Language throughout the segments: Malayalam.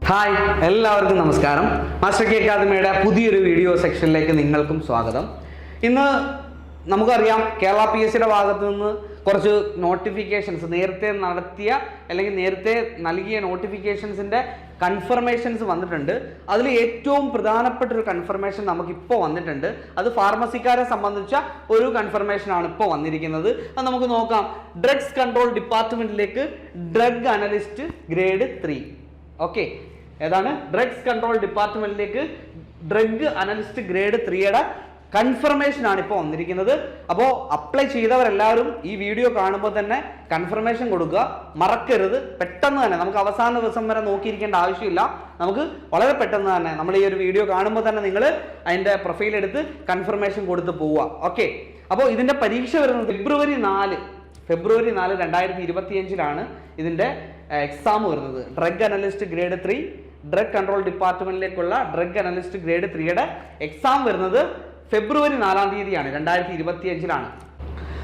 ഹായ്, എല്ലാവർക്കും നമസ്കാരം. മാസ്റ്റർ കെ അക്കാദമിയുടെ പുതിയൊരു വീഡിയോ സെക്ഷനിലേക്ക് നിങ്ങൾക്കും സ്വാഗതം. ഇന്ന് നമുക്കറിയാം, കേരള PSCയുടെ ഭാഗത്തു നിന്ന് കുറച്ച് നോട്ടിഫിക്കേഷൻസ് നേരത്തെ നടത്തിയ അല്ലെങ്കിൽ നേരത്തെ നൽകിയ നോട്ടിഫിക്കേഷൻസിൻ്റെ കൺഫർമേഷൻസ് വന്നിട്ടുണ്ട്. അതിൽ ഏറ്റവും പ്രധാനപ്പെട്ട ഒരു കൺഫർമേഷൻ നമുക്കിപ്പോൾ വന്നിട്ടുണ്ട്. അത് ഫാർമസിക്കാരെ സംബന്ധിച്ച ഒരു കൺഫർമേഷനാണ് ഇപ്പോൾ വന്നിരിക്കുന്നത്. അത് നമുക്ക് നോക്കാം. ഡ്രഗ്സ് കൺട്രോൾ ഡിപ്പാർട്ട്മെൻറ്റിലേക്ക് ഡ്രഗ് അനലിസ്റ്റ് ഗ്രേഡ് 3. ഓക്കെ, ഏതാണ്? ഡ്രഗ്സ് കൺട്രോൾ ഡിപ്പാർട്ട്മെന്റിലേക്ക് ഡ്രഗ് അനലിസ്റ്റ് ഗ്രേഡ് 3യുടെ കൺഫർമേഷൻ ആണ് ഇപ്പോൾ വന്നിരിക്കുന്നത്. അപ്പോൾ അപ്ലൈ ചെയ്തവരെല്ലാവരും ഈ വീഡിയോ കാണുമ്പോൾ തന്നെ കൺഫർമേഷൻ കൊടുക്കുക, മറക്കരുത്. പെട്ടെന്ന് തന്നെ, നമുക്ക് അവസാന ദിവസം വരെ നോക്കിയിരിക്കേണ്ട ആവശ്യമില്ല. നമുക്ക് വളരെ പെട്ടെന്ന് തന്നെ നമ്മൾ ഈ ഒരു വീഡിയോ കാണുമ്പോൾ തന്നെ നിങ്ങൾ അതിൻ്റെ പ്രൊഫൈൽ എടുത്ത് കൺഫർമേഷൻ കൊടുത്ത് പോവുക. ഓക്കെ, അപ്പോൾ ഇതിൻ്റെ പരീക്ഷ വരുന്നത് ഫെബ്രുവരി 4 2025 ഇതിൻ്റെ എക്സാം വരുന്നത്. Drug analyst grade 3 drug control ഡിപ്പാർട്ട്മെന്റിലേക്കുള്ള ഡ്രഗ് അനലിസ്റ്റ് ഗ്രേഡ് 3യുടെ എക്സാം വരുന്നത് ഫെബ്രുവരി 4 2025.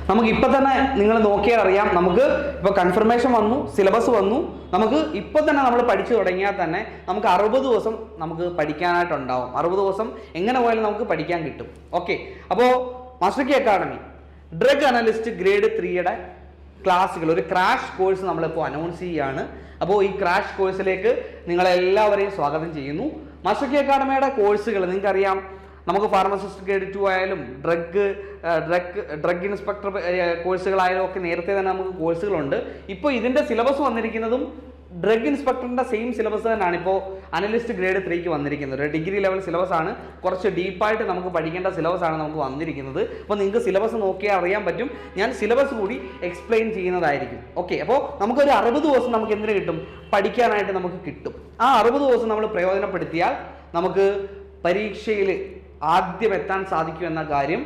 നമുക്ക് ഇപ്പൊ തന്നെ നിങ്ങൾ നോക്കിയാൽ അറിയാം. നമുക്ക് ഇപ്പൊ കൺഫർമേഷൻ വന്നു, സിലബസ് വന്നു. നമുക്ക് ഇപ്പൊ തന്നെ നമ്മൾ പഠിച്ചു തുടങ്ങിയാൽ തന്നെ നമുക്ക് 60 ദിവസം നമുക്ക് പഠിക്കാനായിട്ടുണ്ടാവും. 60 ദിവസം എങ്ങനെ പോയാലും നമുക്ക് പഠിക്കാൻ കിട്ടും. ഓക്കെ, അപ്പോൾ master K academy drug analyst grade 3യുടെ ക്ലാസ്സുകൾ, ഒരു ക്രാഷ് കോഴ്സ് നമ്മളിപ്പോൾ അനൗൺസ് ചെയ്യുകയാണ്. അപ്പോൾ ഈ ക്രാഷ് കോഴ്സിലേക്ക് നിങ്ങളെല്ലാവരെയും സ്വാഗതം ചെയ്യുന്നു. മാസ്റ്റർ കെ അക്കാദമിയുടെ കോഴ്സുകൾ നിങ്ങൾക്കറിയാം. നമുക്ക് ഫാർമസിസ്റ്റ് ഗ്രേഡ് 2 ആയാലും ഡ്രഗ് ഇൻസ്പെക്ടർ കോഴ്സുകളായാലും ഒക്കെ നേരത്തെ തന്നെ നമുക്ക് കോഴ്സുകളുണ്ട്. ഇപ്പോൾ ഇതിൻ്റെ സിലബസ് വന്നിരിക്കുന്നതും ഡ്രഗ് ഇൻസ്പെക്ടറിൻ്റെ സെയിം സിലബസ് തന്നെയാണ് ഇപ്പോൾ അനലിസ്റ്റ് ഗ്രേഡ് 3ക്ക് വന്നിരിക്കുന്നത്. ഒരു ഡിഗ്രി ലെവൽ സിലബസ് ആണ്. കുറച്ച് ഡീപ്പായിട്ട് നമുക്ക് പഠിക്കേണ്ട സിലബസ് ആണ് നമുക്ക് വന്നിരിക്കുന്നത്. അപ്പോൾ നിങ്ങൾക്ക് സിലബസ് നോക്കിയാൽ അറിയാൻ പറ്റും. ഞാൻ സിലബസ് കൂടി എക്സ്പ്ലെയിൻ ചെയ്യുന്നതായിരിക്കും. ഓക്കെ, അപ്പോൾ നമുക്കൊരു 60 ദിവസം നമുക്ക് എന്തിനു കിട്ടും? പഠിക്കാനായിട്ട് നമുക്ക് കിട്ടും. ആ 60 ദിവസം നമ്മൾ പ്രയോജനപ്പെടുത്തിയാൽ നമുക്ക് പരീക്ഷയിൽ ആദ്യം എത്താൻ സാധിക്കും എന്ന കാര്യം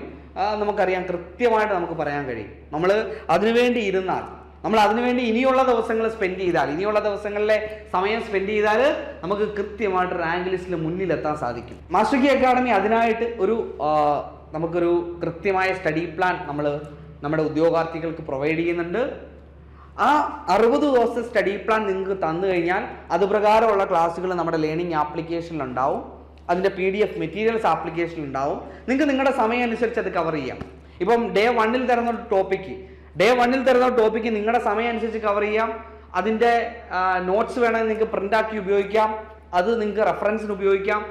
നമുക്കറിയാം. കൃത്യമായിട്ട് നമുക്ക് പറയാൻ കഴിയും. നമ്മൾ അതിനുവേണ്ടി ഇരുന്നാൽ, നമ്മൾ അതിനുവേണ്ടി ഇനിയുള്ള ദിവസങ്ങൾ സ്പെൻഡ് ചെയ്താൽ, ഇനിയുള്ള ദിവസങ്ങളിലെ സമയം സ്പെൻഡ് ചെയ്താൽ നമുക്ക് കൃത്യമായിട്ട് റാങ്ക് ലിസ്റ്റിൽ മുന്നിലെത്താൻ സാധിക്കും. മാസ്റ്റർ കെ അക്കാദമി അതിനായിട്ട് നമുക്കൊരു കൃത്യമായ സ്റ്റഡി പ്ലാൻ നമ്മുടെ ഉദ്യോഗാർത്ഥികൾക്ക് പ്രൊവൈഡ് ചെയ്യുന്നുണ്ട്. ആ 60 ദിവസത്തെ സ്റ്റഡി പ്ലാൻ നിങ്ങൾക്ക് തന്നു കഴിഞ്ഞാൽ അതുപ്രകാരമുള്ള ക്ലാസ്സുകൾ നമ്മുടെ ലേണിംഗ് ആപ്ലിക്കേഷനിൽ ഉണ്ടാവും. അതിൻ്റെ PDF മെറ്റീരിയൽസ് ആപ്ലിക്കേഷനിൽ ഉണ്ടാവും. നിങ്ങൾക്ക് നിങ്ങളുടെ സമയം അനുസരിച്ച് അത് കവർ ചെയ്യാം. ഇപ്പം ഡേ 1 തരുന്ന ടോപ്പിക്ക് നിങ്ങളുടെ സമയം അനുസരിച്ച് കവർ ചെയ്യാം. അതിൻ്റെ നോട്ട്സ് വേണമെങ്കിൽ നിങ്ങൾക്ക് പ്രിന്റ് ആക്കി ഉപയോഗിക്കാം. അത് നിങ്ങൾക്ക് റെഫറൻസിന് ഉപയോഗിക്കാം.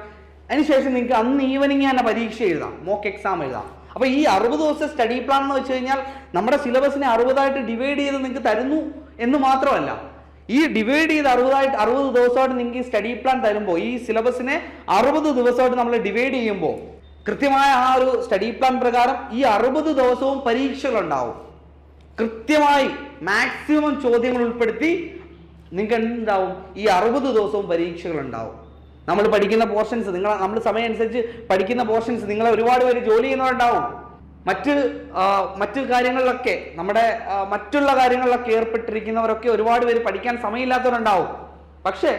അതിനുശേഷം നിങ്ങൾക്ക് അന്ന് ഈവനിങ് തന്നെ പരീക്ഷ എഴുതാം, മോക്ക് എക്സാം എഴുതാം. അപ്പോൾ ഈ 60 ദിവസത്തെ സ്റ്റഡി പ്ലാൻ എന്ന് വെച്ച് കഴിഞ്ഞാൽ നമ്മുടെ സിലബസിനെ 60 ഡിവൈഡ് ചെയ്ത് നിങ്ങൾക്ക് തരുന്നു എന്ന് മാത്രമല്ല, ഈ ഡിവൈഡ് ചെയ്ത് 60 ദിവസമായിട്ട് നിങ്ങൾക്ക് ഈ സ്റ്റഡി പ്ലാൻ തരുമ്പോൾ, ഈ സിലബസിനെ 60 ദിവസമായിട്ട് നമ്മൾ ഡിവൈഡ് ചെയ്യുമ്പോൾ കൃത്യമായ ആ ഒരു സ്റ്റഡി പ്ലാൻ പ്രകാരം ഈ 60 ദിവസവും പരീക്ഷകളുണ്ടാവും. കൃത്യമായി മാക്സിമം ചോദ്യങ്ങൾ ഉൾപ്പെടുത്തി നിങ്ങൾക്ക് എന്താവും? ഈ 60 ദിവസവും പരീക്ഷകളുണ്ടാവും. നമ്മൾ പഠിക്കുന്ന പോർഷൻസ്, നമ്മൾ സമയം അനുസരിച്ച് പഠിക്കുന്ന പോർഷൻസ്, നിങ്ങളെ ഒരുപാട് പേര് ജോലി ചെയ്യുന്നവരുണ്ടാവും. മറ്റു കാര്യങ്ങളിലൊക്കെ, നമ്മുടെ മറ്റുള്ള കാര്യങ്ങളിലൊക്കെ ഏർപ്പെട്ടിരിക്കുന്നവരൊക്കെ ഒരുപാട് പേര് പഠിക്കാൻ സമയമില്ലാത്തവരുണ്ടാവും. പക്ഷേ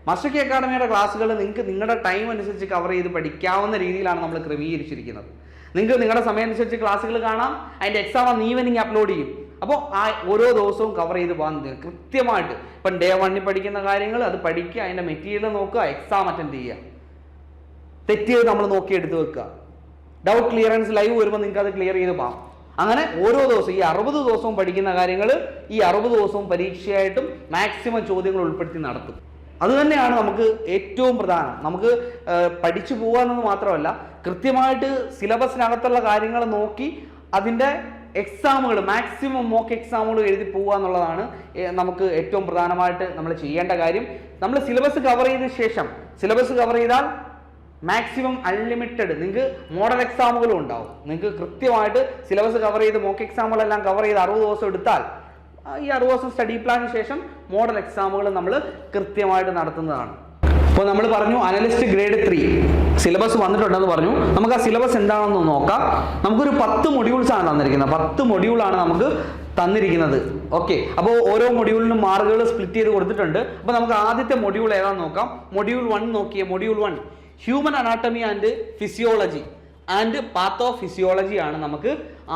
മാസ്റ്റർ കെ അക്കാദമിയുടെ ക്ലാസ്സുകൾ നിങ്ങൾക്ക് നിങ്ങളുടെ ടൈം അനുസരിച്ച് കവർ ചെയ്ത് പഠിക്കാവുന്ന രീതിയിലാണ് നമ്മൾ ക്രമീകരിച്ചിരിക്കുന്നത്. നിങ്ങൾക്ക് നിങ്ങളുടെ സമയം അനുസരിച്ച് ക്ലാസ്സുകൾ കാണാം. അതിൻ്റെ എക്സാം ഈവനിങ് അപ്ലോഡ് ചെയ്യും. അപ്പോൾ ആ ഓരോ ദിവസവും കവർ ചെയ്ത് പോകാൻ കൃത്യമായിട്ട്. ഇപ്പം ഡേ 1 പഠിക്കുന്ന കാര്യങ്ങൾ അത് പഠിക്കുക, അതിൻ്റെ മെറ്റീരിയൽ നോക്കുക, എക്സാം അറ്റൻഡ് ചെയ്യുക. തെറ്റിയത് നമ്മൾ നോക്കി എടുത്ത് വെക്കുക. ഡൗട്ട് ക്ലിയറൻസ് ലൈവ് വരുമ്പോൾ നിങ്ങൾക്ക് അത് ക്ലിയർ ചെയ്ത് പോകാം. അങ്ങനെ ഓരോ ദിവസവും ഈ 60 ദിവസവും പഠിക്കുന്ന കാര്യങ്ങൾ ഈ 60 ദിവസവും പരീക്ഷയായിട്ടും മാക്സിമം ചോദ്യങ്ങൾ ഉൾപ്പെടുത്തി നടത്തും. അതുതന്നെയാണ് നമുക്ക് ഏറ്റവും പ്രധാനം. നമുക്ക് പഠിച്ചു പോകാമെന്നത് മാത്രമല്ല, കൃത്യമായിട്ട് സിലബസിനകത്തുള്ള കാര്യങ്ങൾ നോക്കി അതിൻ്റെ എക്സാമുകൾ, മാക്സിമം മോക്ക് എക്സാമുകൾ എഴുതി പോകുക എന്നുള്ളതാണ് നമുക്ക് ഏറ്റവും പ്രധാനമായിട്ട് നമ്മൾ ചെയ്യേണ്ട കാര്യം. നമ്മൾ സിലബസ് കവർ ചെയ്ത ശേഷം, സിലബസ് കവർ ചെയ്താൽ മാക്സിമം അൺലിമിറ്റഡ് നിങ്ങൾക്ക് മോഡൽ എക്സാമുകളും ഉണ്ടാവും. നിങ്ങൾക്ക് കൃത്യമായിട്ട് സിലബസ് കവർ ചെയ്ത് മോക്ക് എക്സാമുകളെല്ലാം കവർ ചെയ്ത് 60 ദിവസം എടുത്താൽ ഈ 60 ദിവസം സ്റ്റഡി പ്ലാനിന് ശേഷം മോഡൽ എക്സാമുകൾ നമ്മൾ കൃത്യമായിട്ട് നടത്തുന്നതാണ്. അപ്പോൾ നമ്മൾ പറഞ്ഞു അനലിസ്റ്റ് ഗ്രേഡ് 3 സിലബസ് വന്നിട്ടുണ്ടെന്ന് പറഞ്ഞു. നമുക്ക് ആ സിലബസ് എന്താണെന്ന് നോക്കാം. നമുക്കൊരു 10 മൊഡ്യൂൾസ് ആണ് തന്നിരിക്കുന്നത്. 10 മൊഡ്യൂളാണ് നമുക്ക് തന്നിരിക്കുന്നത്. ഓക്കെ, അപ്പോൾ ഓരോ മൊഡ്യൂളിനും മാർക്കുകൾ സ്പ്ലിറ്റ് ചെയ്ത് കൊടുത്തിട്ടുണ്ട്. അപ്പോൾ നമുക്ക് ആദ്യത്തെ മൊഡ്യൂൾ ഏതാണെന്ന് നോക്കാം. മൊഡ്യൂൾ 1 നോക്കിയേ. Module 1 human anatomy and physiology and pathophysiology ആണ് നമുക്ക്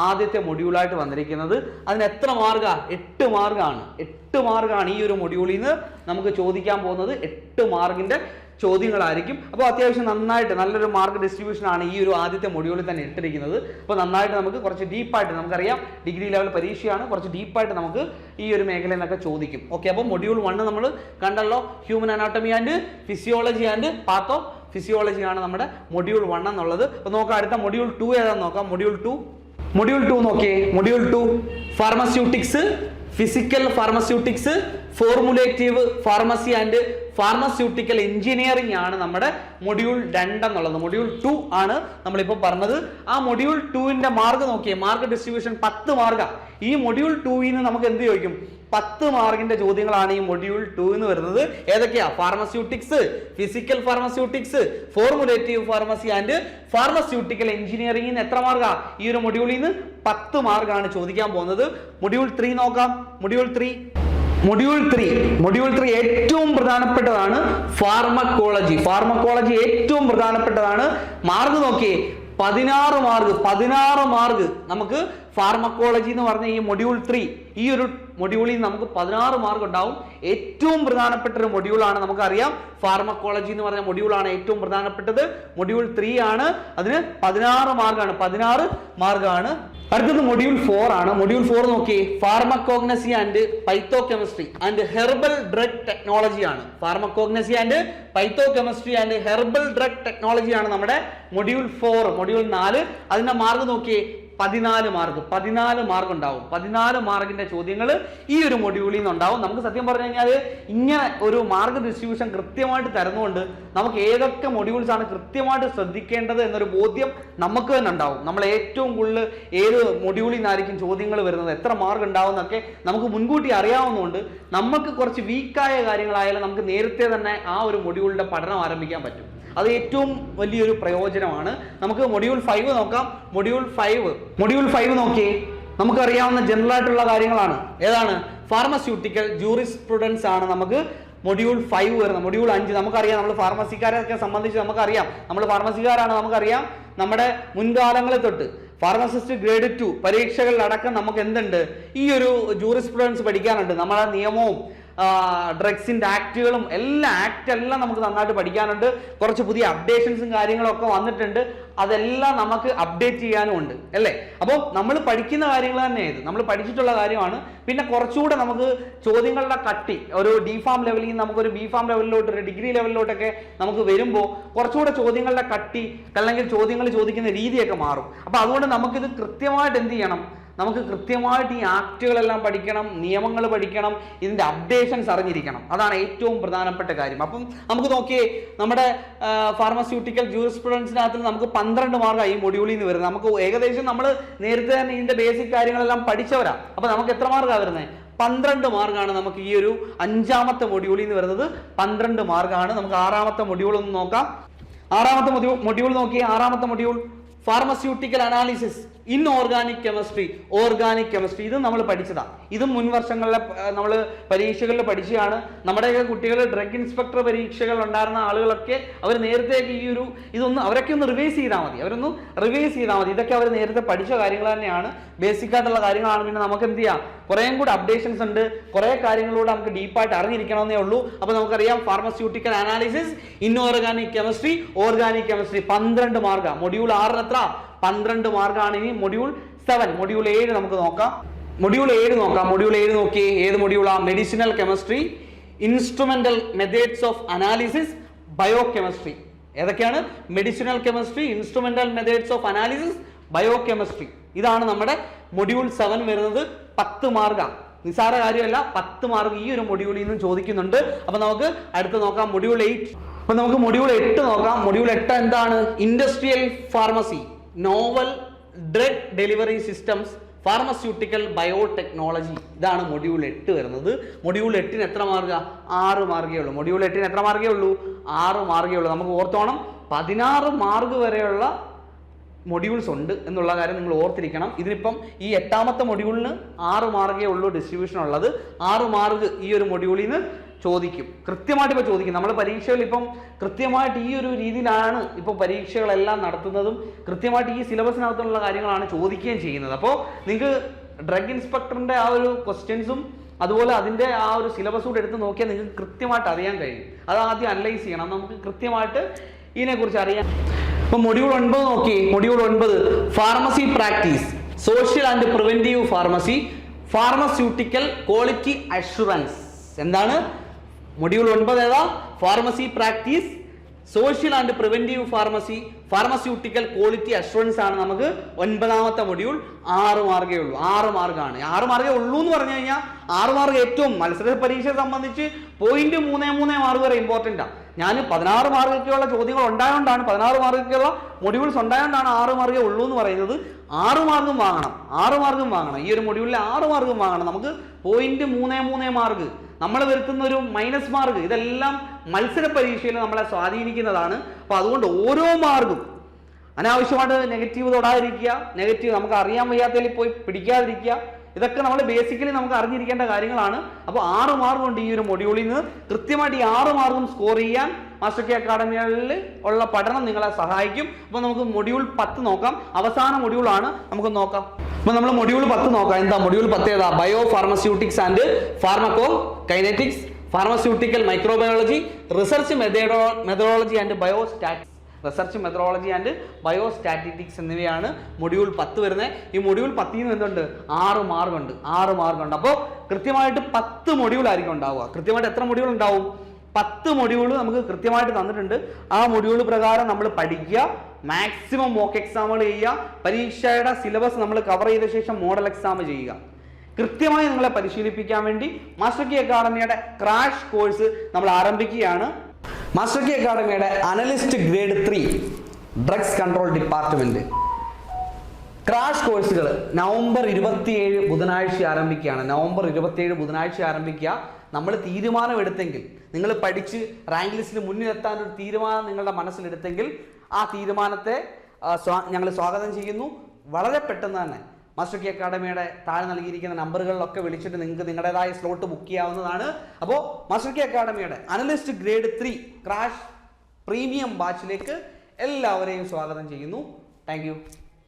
ആദ്യത്തെ മൊഡ്യൂളായിട്ട് വന്നിരിക്കുന്നത്. അതിന് എത്ര മാർക്കാണ്? 8 മാർക്കാണ്. 8 മാർക്കാണ് ഈ ഒരു മൊഡ്യൂളിൽ നിന്ന് നമുക്ക് ചോദിക്കാൻ പോകുന്നത്. 8 മാർക്കിന്റെ ചോദ്യങ്ങളായിരിക്കും. അപ്പോൾ അത്യാവശ്യം നന്നായിട്ട് നല്ലൊരു മാർക്ക് ഡിസ്ട്രിബ്യൂഷൻ ആണ് ഈ ഒരു ആദ്യത്തെ മൊഡ്യൂളിൽ തന്നെ ഇട്ടിരിക്കുന്നത്. അപ്പോൾ നന്നായിട്ട് നമുക്ക് കുറച്ച് ഡീപ്പായിട്ട്, നമുക്കറിയാം ഡിഗ്രി ലെവൽ പരീക്ഷയാണ്, കുറച്ച് ഡീപ്പായിട്ട് നമുക്ക് ഈ ഒരു മേഖലയിൽ നിന്നൊക്കെ ചോദിക്കും. ഓക്കെ, അപ്പോൾ മൊഡ്യൂൾ 1 നമ്മൾ കണ്ടല്ലോ. Human anatomy and physiology and pathophysiology ആണ് നമ്മുടെ മൊഡ്യൂൾ 1 എന്നുള്ളത്. അപ്പോൾ നോക്കാം അടുത്ത മൊഡ്യൂൾ 2 ഏതാണെന്ന് നോക്കാം. മൊഡ്യൂൾ 2 നോക്കിയേ. Module 2 pharmaceutics, physical pharmaceutics, formulative pharmacy and pharmaceutical engineering ആണ് നമ്മുടെ മൊഡ്യൂൾ 2 എന്നുള്ളത്. മൊഡ്യൂൾ 2 ആണ് നമ്മളിപ്പോൾ പറഞ്ഞത്. ആ മൊഡ്യൂൾ 2ന്റെ മാർക്ക് നോക്കിയേ. മാർക്ക് ഡിസ്ട്രിബ്യൂഷൻ 10 മാർക്കാണ്. ഈ മൊഡ്യൂൾ 2ൽ നിന്ന് നമുക്ക് എന്ത് ചോദിക്കും? 10 മാർക്കിന്റെ ചോദ്യങ്ങളാണ് ഈ മൊഡ്യൂൾ 2 എന്ന് വരുന്നത്. ഏതൊക്കെയാ? Pharmaceutics, physical pharmaceutics, formulative pharmacy and pharmaceutical എഞ്ചിനീയറിംഗിന് എത്ര മാർക്കാ? ഈ ഒരു മൊഡ്യൂളിൽ നിന്ന് 10 മാർക്കാണ് ചോദിക്കാൻ പോകുന്നത്. മൊഡ്യൂൾ 3 നോക്കാം. മൊഡ്യൂൾ 3 ഏറ്റവും പ്രധാനപ്പെട്ടതാണ് ഫാർമക്കോളജി. ഫാർമക്കോളജി ഏറ്റവും പ്രധാനപ്പെട്ടതാണ്. മാർക്ക് നോക്കിയേ, 16 മാർക്ക് നമുക്ക് ഫാർമക്കോളജി എന്ന് പറഞ്ഞ ഈ മൊഡ്യൂൾ 3, ഈ ഒരു മൊഡ്യൂളിൽ നമുക്ക് 16 മാർക്ക് ഉണ്ടാവും. ഏറ്റവും പ്രധാനപ്പെട്ട ഒരു മൊഡ്യൂളാണ്. നമുക്കറിയാം ഫാർമക്കോളജി എന്ന് പറഞ്ഞ മൊഡ്യൂളാണ് ഏറ്റവും പ്രധാനപ്പെട്ടത്. മൊഡ്യൂൾ 3 ആണ്. അതിന് 16 മാർക്കാണ്. അടുത്തത് മൊഡ്യൂൾ 4 ആണ്. മൊഡ്യൂൾ 4 നോക്കി. Pharmacognosy and phytochemistry and herbal drug technology ആണ്. Pharmacognosy and phytochemistry and herbal drug technology ആണ് നമ്മുടെ മൊഡ്യൂൾ 4. മൊഡ്യൂൾ 4 അതിന്റെ മാർക്ക് നോക്കിയേ, 14 മാർക്ക് ഉണ്ടാവും. 14 മാർക്കിന്റെ ചോദ്യങ്ങൾ ഈ ഒരു മൊഡ്യൂളിൽ നിന്ന് ഉണ്ടാവും. നമുക്ക് സത്യം പറഞ്ഞു കഴിഞ്ഞാൽ ഇങ്ങനെ ഒരു മാർക്ക് ഡിസ്ട്രിബ്യൂഷൻ കൃത്യമായിട്ട് തരുന്നതുകൊണ്ട് നമുക്ക് ഏതൊക്കെ മൊഡ്യൂൾസ് ആണ് കൃത്യമായിട്ട് ശ്രദ്ധിക്കേണ്ടത് എന്നൊരു ബോധ്യം നമുക്ക് തന്നെ ഉണ്ടാവും. നമ്മൾ ഏറ്റവും കൂടുതൽ ഏത് മൊഡ്യൂളിൽ നിന്നായിരിക്കും ചോദ്യങ്ങൾ വരുന്നത്, എത്ര മാർക്ക് ഉണ്ടാവും എന്നൊക്കെ നമുക്ക് മുൻകൂട്ടി അറിയാവുന്നതുകൊണ്ട് നമുക്ക് കുറച്ച് വീക്കായ കാര്യങ്ങളായാലും നമുക്ക് നേരത്തെ തന്നെ ആ ഒരു മൊഡ്യൂളിന്റെ പഠനം ആരംഭിക്കാൻ പറ്റും. അത് ഏറ്റവും വലിയൊരു പ്രയോജനമാണ്. നമുക്ക് മൊഡ്യൂൾ 5 നോക്കാം. മൊഡ്യൂൾ 5 നോക്കിയേ. നമുക്കറിയാവുന്ന ജനറൽ ആയിട്ടുള്ള കാര്യങ്ങളാണ്. ഏതാണ്? ഫാർമസ്യൂട്ടിക്കൽ ജൂറിസ്പ്രുഡൻസ് ആണ് നമുക്ക് മൊഡ്യൂൾ 5 വരുന്നത്. മൊഡ്യൂൾ 5 നമുക്കറിയാം, നമ്മൾ ഫാർമസിക്കാരൊക്കെ സംബന്ധിച്ച് നമുക്കറിയാം, നമ്മൾ ഫാർമസിക്കാരാണ്, നമുക്കറിയാം നമ്മുടെ മുൻകാലങ്ങളിൽ തൊട്ട് ഫാർമസിസ്റ്റ് ഗ്രേഡ് 2 പരീക്ഷകളിലടക്കം നമുക്ക് എന്തുണ്ട്? ഈ ഒരു ജൂറിസ്പ്രുഡൻസ് പഠിക്കാനുണ്ട്. നമ്മുടെ നിയമവും ഡ്രഗ്സിന്റെ ആക്ടുകളും എല്ലാം നമുക്ക് നന്നായിട്ട് പഠിക്കാനുണ്ട്. കുറച്ച് പുതിയ അപ്ഡേഷൻസും കാര്യങ്ങളൊക്കെ വന്നിട്ടുണ്ട്. അതെല്ലാം നമുക്ക് അപ്ഡേറ്റ് ചെയ്യാനും ഉണ്ട് അല്ലേ? അപ്പോൾ നമ്മൾ പഠിക്കുന്ന കാര്യങ്ങൾ തന്നെ ഇത് നമ്മൾ പഠിച്ചിട്ടുള്ള കാര്യമാണ്. പിന്നെ കുറച്ചുകൂടെ നമുക്ക് ചോദ്യങ്ങളുടെ കട്ടി ഒരു D.Pharm ലെവലിൽ നിന്ന് നമുക്കൊരു B.Pharm ലെവലിലോട്ട്, ഒരു ഡിഗ്രി ലെവലിലോട്ടൊക്കെ നമുക്ക് വരുമ്പോൾ കുറച്ചുകൂടെ ചോദ്യങ്ങളുടെ കട്ടി അല്ലെങ്കിൽ ചോദ്യങ്ങൾ ചോദിക്കുന്ന രീതിയൊക്കെ മാറും. അപ്പോൾ അതുകൊണ്ട് നമുക്കിത് കൃത്യമായിട്ട് എന്ത് ചെയ്യണം? നമുക്ക് കൃത്യമായിട്ട് ഈ ആക്ടുകളെല്ലാം പഠിക്കണം, നിയമങ്ങൾ പഠിക്കണം, ഇതിന്റെ അപ്ഡേഷൻസ് അറിഞ്ഞിരിക്കണം. അതാണ് ഏറ്റവും പ്രധാനപ്പെട്ട കാര്യം. അപ്പം നമുക്ക് നോക്കിയേ, നമ്മുടെ ഫാർമസ്യൂട്ടിക്കൽ ജൂറിസ്പ്രുഡൻസിനകത്ത് നമുക്ക് 12 മാർക്കാണ് ഈ മൊഡ്യൂളിൽ നിന്ന് വരുന്നത്. നമുക്ക് ഏകദേശം നമ്മൾ നേരത്തെ തന്നെ ഇതിന്റെ ബേസിക് കാര്യങ്ങളെല്ലാം പഠിച്ചവരാ. അപ്പൊ നമുക്ക് എത്ര മാർക്കാണ് വരുന്നത്? 12 മാർക്കാണ് നമുക്ക് ഈ ഒരു 5ാമത്തെ മൊഡ്യൂളിൽ നിന്ന് വരുന്നത്. 12 മാർക്കാണ്. നമുക്ക് 6ാമത്തെ മൊഡ്യൂൾ ഒന്ന് നോക്കാം. 6ാമത്തെ മൊഡ്യൂൾ നോക്കിയേ. 6ാമത്തെ module pharmaceutical analysis inorganic chemistry. ഇത് നമ്മൾ പഠിച്ചതാ. ഇതും മുൻ വർഷങ്ങളിലെ നമ്മൾ പരീക്ഷകളിൽ പഠിച്ചതാണ്. നമ്മുടെയൊക്കെ കുട്ടികൾ ഡ്രഗ് ഇൻസ്പെക്ടർ പരീക്ഷകൾ ഉണ്ടായിരുന്ന ആളുകളൊക്കെ അവർ നേരത്തേക്ക് അവരൊക്കെ ഒന്ന് റിവൈസ് ചെയ്താൽ മതി. ഇതൊക്കെ അവർ നേരത്തെ പഠിച്ച കാര്യങ്ങൾ തന്നെയാണ്, ബേസിക് ആയിട്ടുള്ള കാര്യങ്ങളാണ്. പിന്നെ നമുക്ക് എന്ത് ചെയ്യാം? കുറേയും കൂടെ അപ്ഡേഷൻസ് ഉണ്ട്, കുറേ കാര്യങ്ങളോട് നമുക്ക് ഡീപ്പായിട്ട് അറിഞ്ഞിരിക്കണമെന്നേ ഉള്ളൂ. അപ്പോൾ നമുക്കറിയാം pharmaceutical analysis inorganic chemistry 12 മാർക്കാണ്. മൊഡ്യൂൾ 6 എത്ര? 12 മാർക്കാണ്. ഇനി മൊഡ്യൂൾ 7 നമുക്ക് നോക്കാം. മൊഡ്യൂൾ 7 നോക്കിയേ. ഏത് മൊഡ്യൂളാ? Medicinal chemistry, instrumental methods of analysis, biochemistry. ഏതൊക്കെയാണ്? Medicinal chemistry, instrumental methods of analysis, biochemistry. ഇതാണ് നമ്മുടെ മൊഡ്യൂൾ 7 വരുന്നത്. 10 മാർക്കാണ്. നിസ്സാര കാര്യമല്ല, 10 മാർക്ക് ഈ ഒരു മൊഡ്യൂളിൽ നിന്നും ചോദിക്കുന്നുണ്ട്. അപ്പൊ നമുക്ക് അടുത്ത് നോക്കാം മൊഡ്യൂൾ 8. അപ്പൊ നമുക്ക് മൊഡ്യൂൾ 8 നോക്കാം. മൊഡ്യൂൾ 8 എന്താണ്? Industrial pharmacy, novel drug delivery systems, pharmaceutical biotechnology. ഇതാണ് മൊഡ്യൂൾ 8 വരുന്നത്. മൊഡ്യൂൾ 8ന് എത്ര മാർക്കാ? 6 മാർക്കേ ഉള്ളൂ. മൊഡ്യൂൾ 8ന് എത്ര മാർക്കേ ഉള്ളൂ? 6 മാർക്കേ ഉള്ളൂ. നമുക്ക് ഓർത്തോണം, 16 മാർക്ക് വരെയുള്ള മൊഡ്യൂൾസ് ഉണ്ട് എന്നുള്ള കാര്യം നിങ്ങൾ ഓർത്തിരിക്കണം. ഇതിനിപ്പം ഈ 8ാമത്തെ മൊഡ്യൂളിന് 6 മാർക്കേ ഉള്ളൂ ഡിസ്ട്രിബ്യൂഷൻ ഉള്ളത്. 6 മാർക്ക് ഈ ഒരു മൊഡ്യൂളിൽ നിന്ന് ചോദിക്കും, കൃത്യമായിട്ട് ഇപ്പോൾ ചോദിക്കും. നമ്മൾ പരീക്ഷകൾ ഇപ്പം കൃത്യമായിട്ട് ഈ ഒരു രീതിയിലാണ് ഇപ്പോൾ പരീക്ഷകളെല്ലാം നടത്തുന്നതും, കൃത്യമായിട്ട് ഈ സിലബസിനകത്തുള്ള കാര്യങ്ങളാണ് ചോദിക്കുകയും ചെയ്യുന്നത്. അപ്പോൾ നിങ്ങൾക്ക് ഡ്രഗ് ഇൻസ്പെക്ടറിൻ്റെ ആ ഒരു ക്വസ്റ്റ്യൻസും അതുപോലെ അതിൻ്റെ ആ ഒരു സിലബസ് കൂടെ എടുത്ത് നോക്കിയാൽ നിങ്ങൾക്ക് കൃത്യമായിട്ട് അറിയാൻ കഴിയും. അത് ആദ്യം അനലൈസ് ചെയ്യണം, നമുക്ക് കൃത്യമായിട്ട് ഇതിനെക്കുറിച്ച് അറിയാം. ഇപ്പം മൊഡ്യൂൾ 9 നോക്കി. Module 9 pharmacy practice, social and preventive pharmacy, pharmaceutical quality assurance. എന്താണ് മൊഡ്യൂൾ 9? ഏതാ? Pharmacy practice, social and preventive pharmacy, pharmaceutical quality assurance ആണ് നമുക്ക് 9ാമത്തെ മൊഡ്യൂൾ. 6 മാർക്കേ ഉള്ളൂ. 6 മാർക്കാണ്. 6 മാർക്കേ ഉള്ളൂ എന്ന് പറഞ്ഞു കഴിഞ്ഞാൽ 6 മാർക്ക് ഏറ്റവും മത്സര പരീക്ഷയെ സംബന്ധിച്ച് 0.33 മാർക്ക് വരെ ഇമ്പോർട്ടൻ്റ് ആണ്. ഞാൻ 16 മാർക്കൊക്കെയുള്ള ചോദ്യങ്ങൾ ഉണ്ടായതുകൊണ്ടാണ്, 16 മാർക്കൊക്കെയുള്ള മൊഡ്യൂൾസ് ഉണ്ടായതുകൊണ്ടാണ് 6 മാർക്കേ ഉള്ളൂ എന്ന് പറയുന്നത്. 6 മാർക്കും വാങ്ങണം, 6 മാർക്കും വാങ്ങണം. ഈ ഒരു മൊഡ്യൂളിൽ 6 മാർക്കും വാങ്ങണം. നമുക്ക് 0.33 മാർക്ക്, നമ്മൾ വരുത്തുന്ന ഒരു മൈനസ് മാർക്ക്, ഇതെല്ലാം മത്സര പരീക്ഷയിൽ നമ്മളെ സ്വാധീനിക്കുന്നതാണ്. അപ്പോൾ അതുകൊണ്ട് ഓരോ മാർക്കും അനാവശ്യമായിട്ട് നെഗറ്റീവ് തൊടാതിരിക്കുക, നെഗറ്റീവ് നമുക്ക് അറിയാൻ വയ്യാത്തതിൽ പോയി പിടിക്കാതിരിക്കുക. ഇതൊക്കെ നമ്മൾ ബേസിക്കലി നമുക്ക് അറിഞ്ഞിരിക്കേണ്ട കാര്യങ്ങളാണ്. അപ്പോൾ 6 മാർക്ക് കൊണ്ട് ഈ ഒരു മൊഡ്യൂളിൽ നിന്ന് കൃത്യമായിട്ട് ഈ 6 മാർക്കും സ്കോർ ചെയ്യാൻ മാസ്റ്റർ കെ അക്കാഡമികളിൽ ഉള്ള പഠനം നിങ്ങളെ സഹായിക്കും. അപ്പോൾ നമുക്ക് മൊഡ്യൂൾ 10 നോക്കാം. അവസാന മൊഡ്യൂളാണ്, നമുക്ക് നോക്കാം. അപ്പോൾ നമ്മൾ മൊഡ്യൂൾ 10 നോക്കാം. എന്താ മൊഡ്യൂൾ 10? ഏതാ? Biopharmaceutics and pharmacokinetics, pharmaceutical microbiology, research methodology and biostatistics. Research methodology and biostatistics എന്നിവയാണ് മൊഡ്യൂൾ 10 വരുന്നത്. ഈ മൊഡ്യൂൾ 10 എന്തുണ്ട്? 6 മാർക്കുണ്ട്. 6 മാർക്കുണ്ട്. അപ്പോൾ കൃത്യമായിട്ട് 10 മൊഡ്യൂൾ ആയിരിക്കും ഉണ്ടാവുക. കൃത്യമായിട്ട് എത്ര മൊഡ്യൂൾ ഉണ്ടാവും? 10 മൊഡ്യൂൾ നമുക്ക് കൃത്യമായിട്ട് തന്നിട്ടുണ്ട്. ആ മൊഡ്യൂൾ പ്രകാരം നമ്മൾ പഠിക്കുക, മാക്സിമം മോക്ക് എക്സാമുകൾ ചെയ്യുക, പരീക്ഷയുടെ സിലബസ് നമ്മൾ കവർ ചെയ്ത ശേഷം മോഡൽ എക്സാം ചെയ്യുക. കൃത്യമായി നിങ്ങളെ പരിശീലിപ്പിക്കാൻ വേണ്ടി മാസ്റ്റർ കെ അക്കാഡമിയുടെ ക്രാഷ് കോഴ്സ് നമ്മൾ ആരംഭിക്കുകയാണ്. മാസ്റ്റർ കെ അക്കാഡമിയുടെ analyst grade 3 drugs control department crash കോഴ്സുകൾ നവംബർ 27 ബുധനാഴ്ച ആരംഭിക്കുകയാണ്. നവംബർ 27 ബുധനാഴ്ച ആരംഭിക്കുക. നമ്മൾ തീരുമാനമെടുത്തെങ്കിൽ, നിങ്ങൾ പഠിച്ച് റാങ്ക് ലിസ്റ്റിൽ മുന്നിലെത്താൻ ഒരു തീരുമാനം നിങ്ങളുടെ മനസ്സിലെടുത്തെങ്കിൽ ആ തീരുമാനത്തെ ഞങ്ങൾ സ്വാഗതം ചെയ്യുന്നു. വളരെ പെട്ടെന്ന് തന്നെ മാസ്റ്റർ കെ അക്കാഡമിയുടെ താഴെ നൽകിയിരിക്കുന്ന നമ്പറുകളിലൊക്കെ വിളിച്ചിട്ട് നിങ്ങൾക്ക് നിങ്ങളുടേതായ സ്ലോട്ട് ബുക്ക് ചെയ്യാവുന്നതാണ്. അപ്പോൾ മാസ്റ്റർ കെ അക്കാഡമിയുടെ അനലിസ്റ്റ് ഗ്രേഡ് 3 ക്രാഷ് പ്രീമിയം ബാച്ചിലേക്ക് എല്ലാവരെയും സ്വാഗതം ചെയ്യുന്നു. താങ്ക്